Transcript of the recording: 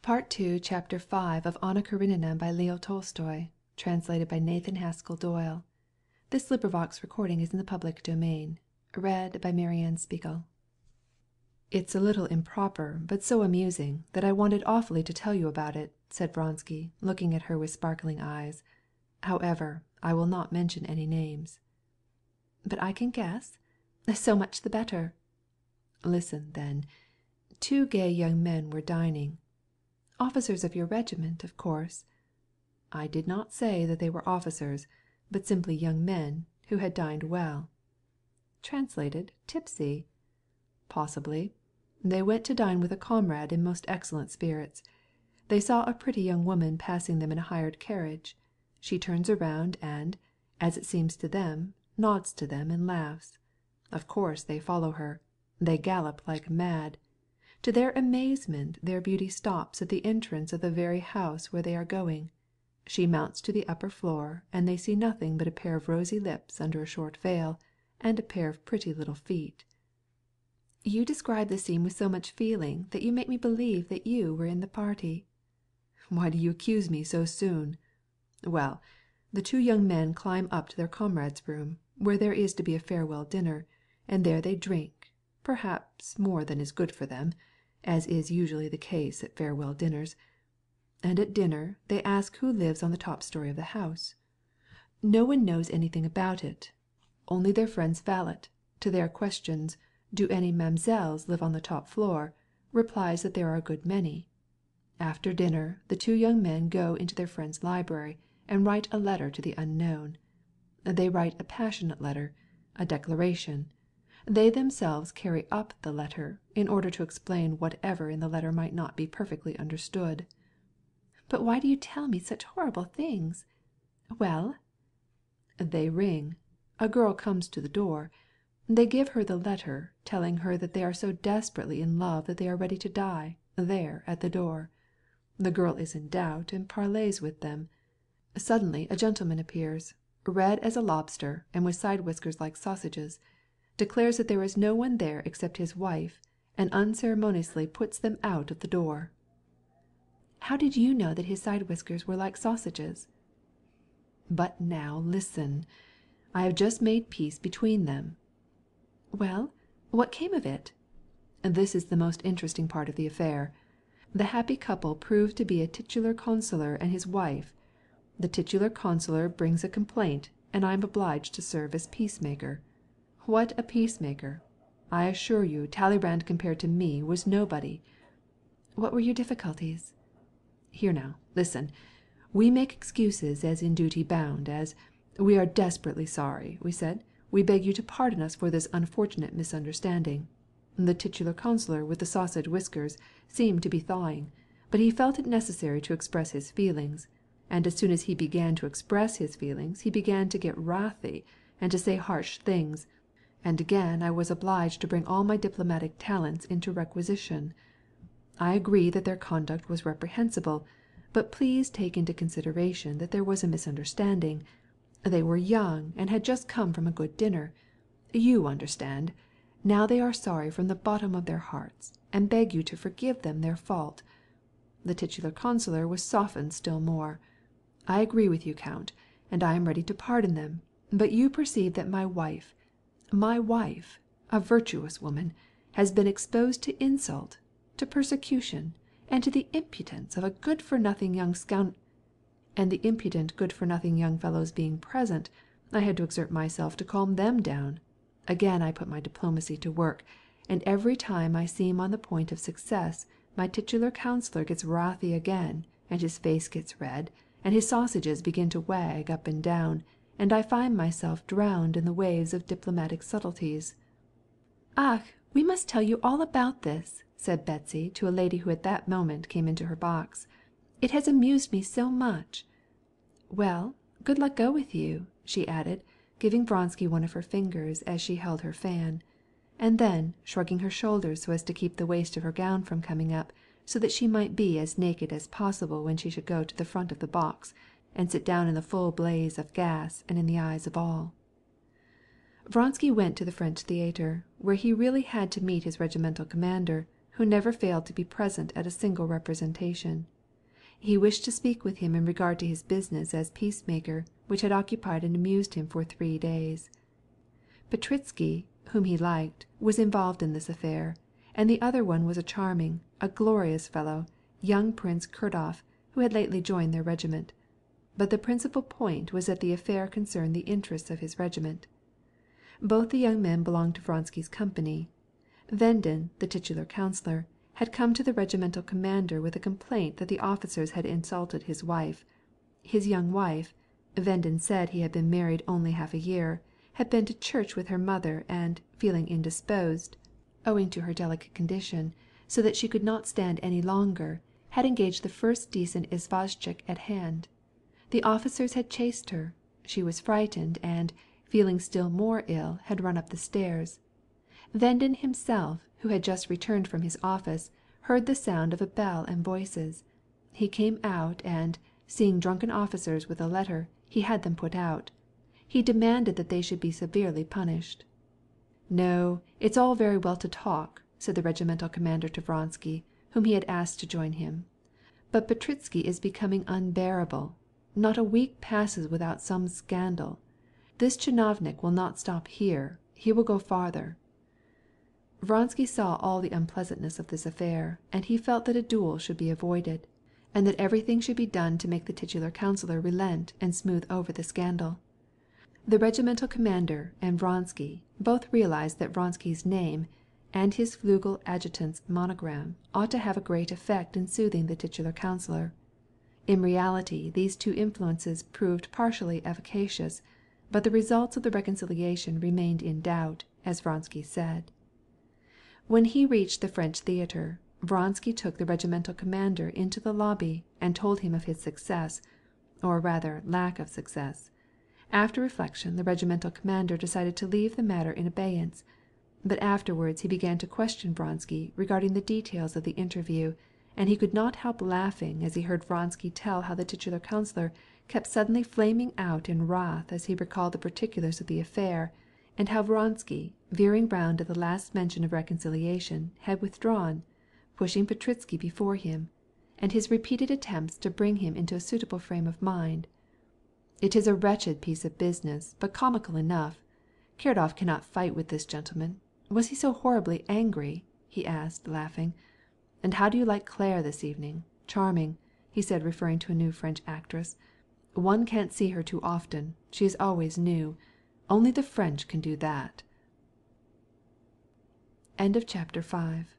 Part 2, Chapter 5 of Anna Karenina by Leo Tolstoy, translated by Nathan Haskell Doyle. This recording is in the public domain. Read by Marianne Spiegel. "It's a little improper, but so amusing, that I wanted awfully to tell you about it," said Vronsky, looking at her with sparkling eyes. "However, I will not mention any names." "But I can guess. So much the better." "Listen, then. 2 gay young men were dining." "Officers of your regiment, of course." "I did not say that they were officers, but simply young men who had dined well." "Translated, tipsy." "Possibly. They went to dine with a comrade in most excellent spirits. They saw a pretty young woman passing them in a hired carriage. She turns around and, as it seems to them, nods to them and laughs. Of course they follow her. They gallop like mad. To their amazement their beauty stops at the entrance of the very house where they are going. She mounts to the upper floor, and they see nothing but a pair of rosy lips under a short veil, and a pair of pretty little feet." "You describe the scene with so much feeling that you make me believe that you were in the party." "Why do you accuse me so soon? Well, the 2 young men climb up to their comrade's room, where there is to be a farewell dinner, and there they drink, perhaps more than is good for them, as is usually the case at farewell dinners. And at dinner they ask who lives on the top story of the house. No one knows anything about it. Only their friend's valet, to their questions, 'Do any mamsells live on the top floor?' replies that there are a good many. After dinner the 2 young men go into their friend's library and write a letter to the unknown. They write a passionate letter, a declaration. They themselves carry up the letter, in order to explain whatever in the letter might not be perfectly understood." "But why do you tell me such horrible things? Well?" "They ring. A girl comes to the door. They give her the letter, telling her that they are so desperately in love that they are ready to die, there at the door. The girl is in doubt, and parleys with them. Suddenly a gentleman appears, red as a lobster and with side whiskers like sausages, declares that there is no one there except his wife, and unceremoniously puts them out of the door." "How did you know that his side whiskers were like sausages?" "But now listen. I have just made peace between them." "Well, what came of it?" "This is the most interesting part of the affair. The happy couple prove to be a titular consular and his wife. The titular consular brings a complaint, and I am obliged to serve as peacemaker. What a peacemaker! I assure you Talleyrand compared to me was nobody." "What were your difficulties?" "Here now, listen. We make excuses as in duty bound, as 'We are desperately sorry,' we said. 'We beg you to pardon us for this unfortunate misunderstanding.' The titular consular with the sausage whiskers seemed to be thawing, but he felt it necessary to express his feelings, and as soon as he began to express his feelings he began to get wrathy and to say harsh things, and again I was obliged to bring all my diplomatic talents into requisition. I agree that their conduct was reprehensible, but please take into consideration that there was a misunderstanding. They were young and had just come from a good dinner. You understand. Now they are sorry from the bottom of their hearts, and beg you to forgive them their fault." The titular consular was softened still more. "I agree with you, Count, and I am ready to pardon them, but you perceive that my wife, a virtuous woman, has been exposed to insult, to persecution, and to the impudence of a good-for-nothing young and the impudent good-for-nothing young fellows being present, I had to exert myself to calm them down. Again I put my diplomacy to work, and every time I seem on the point of success my titular counsellor gets wrathy again, and his face gets red, and his sausages begin to wag up and down, and I find myself drowned in the waves of diplomatic subtleties." "Ah, we must tell you all about this," said Betsy to a lady who at that moment came into her box. "It has amused me so much. Well, good luck go with you," she added, giving Vronsky one of her fingers as she held her fan. And then, shrugging her shoulders so as to keep the waist of her gown from coming up, so that she might be as naked as possible when she should go to the front of the box, and sit down in the full blaze of gas and in the eyes of all. Vronsky went to the French theatre, where he really had to meet his regimental commander, who never failed to be present at a single representation. He wished to speak with him in regard to his business as peacemaker, which had occupied and amused him for 3 days. Petritsky, whom he liked, was involved in this affair, and the other one was a charming, a glorious fellow, young Prince Kurdoff, who had lately joined their regiment. But the principal point was that the affair concerned the interests of his regiment. Both the young men belonged to Vronsky's company. Vendin, the titular councillor, had come to the regimental commander with a complaint that the officers had insulted his wife. His young wife, Vendin said he had been married only half a year, had been to church with her mother and, feeling indisposed, owing to her delicate condition, so that she could not stand any longer, had engaged the first decent isvostchik at hand. The officers had chased her. She was frightened and, feeling still more ill, had run up the stairs. Vendin himself, who had just returned from his office, heard the sound of a bell and voices. He came out and, seeing drunken officers with a letter, he had them put out. He demanded that they should be severely punished. "No, it's all very well to talk," said the regimental commander to Vronsky, whom he had asked to join him. "But Petritsky is becoming unbearable. Not a week passes without some scandal. This chinovnik will not stop here, he will go farther." Vronsky saw all the unpleasantness of this affair, and he felt that a duel should be avoided, and that everything should be done to make the titular councillor relent and smooth over the scandal. The regimental commander and Vronsky both realized that Vronsky's name and his Flügel adjutant's monogram ought to have a great effect in soothing the titular councillor. In reality these two influences proved partially efficacious, but the results of the reconciliation remained in doubt, as Vronsky said. When he reached the French theatre, Vronsky took the regimental commander into the lobby and told him of his success, or rather lack of success. After reflection the regimental commander decided to leave the matter in abeyance, but afterwards he began to question Vronsky regarding the details of the interview, and he could not help laughing as he heard Vronsky tell how the titular councillor kept suddenly flaming out in wrath as he recalled the particulars of the affair, and how Vronsky, veering round at the last mention of reconciliation, had withdrawn, pushing Petritsky before him, and his repeated attempts to bring him into a suitable frame of mind. "It is a wretched piece of business, but comical enough. Kerdov cannot fight with this gentleman. Was he so horribly angry?" he asked, laughing. "And how do you like Claire this evening? Charming," he said, referring to a new French actress. "One can't see her too often. She is always new. Only the French can do that." Chapter 6